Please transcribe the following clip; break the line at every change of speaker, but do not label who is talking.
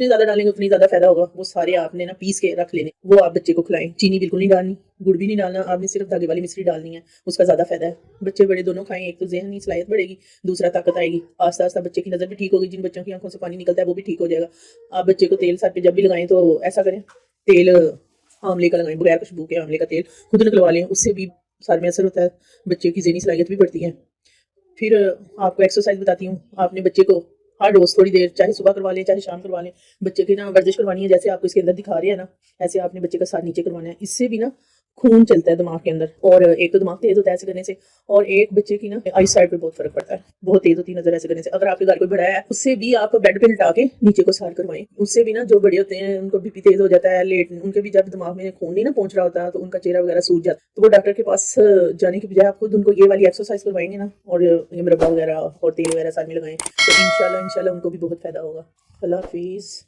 جتنے زیادہ ڈالیں گے اتنی زیادہ فائدہ ہوگا. وہ سارے آپ نے نا پیس کے رکھ لینے, وہ آپ بچے کو کھلائیں. چینی بالکل نہیں ڈالنی, گڑ بھی نہیں ڈالنا, آپ نے صرف دھاگے والی مصری ڈالنی ہے, اس کا زیادہ فائدہ ہے. بچے بڑے دونوں کھائیں, ایک تو ذہنی صلاحیت بڑھے گی, دوسرا طاقت آئے گی. آہستہ آہستہ بچے کی نظر بھی ٹھیک ہوگی, جن بچوں کی آنکھوں سے پانی نکلتا ہے وہ بھی ٹھیک ہو جائے گا. آپ بچے کو تیل سر پہ جب بھی لگائیں تو ایسا کریں, تیل آملے کا لگائیں, بغیر خوشبو کے آملے کا تیل خود نکلوا لیں, اس سے بھی سر میں اثر ہوتا ہے, بچے کی ذہنی صلاحیت بھی بڑھتی ہے. پھر آپ کو ایکسرسائز بتاتی ہوں. آپ نے بچے کو ہر روز تھوڑی دیر, چاہے صبح کروا لیں چاہے شام کروا لیں, بچے کی نا ورزش کروانی ہے, جیسے آپ کو اس کے اندر دکھا رہے ہیں نا, ایسے آپ نے بچے کا سر نیچے کروانا ہے. اس سے بھی نا خون چلتا ہے دماغ کے اندر, اور ایک تو دماغ تیز ہوتا ہے ایسے کرنے سے, اور ایک بچے کی نا آئی سائڈ پہ بہت فرق پڑتا ہے, بہت تیز ہوتی ہے نظر ایسے کرنے سے. اگر آپ کے گھر کوئی بڑا ہے اس سے بھی آپ بیڈ پہ لٹا کے نیچے کو سار کروائیں, اس سے بھی نا جو بڑے ہوتے ہیں ان کو بی پی تیز ہو جاتا ہے, لیٹ ان کے بھی جب دماغ میں خون نہیں نا پہنچ رہا ہوتا تو ان کا چہرہ وغیرہ سوج جاتا ہے, تو وہ ڈاکٹر کے پاس جانے کی بجائے آپ خود ان کو یہ والی ایکسرسائز کروائیں گے نا, اور یہ مربع وغیرہ اور تیل وغیرہ سر میں لگائیں, تو انشاءاللہ ان کو بھی بہت فائدہ ہوگا. اللہ حافظ.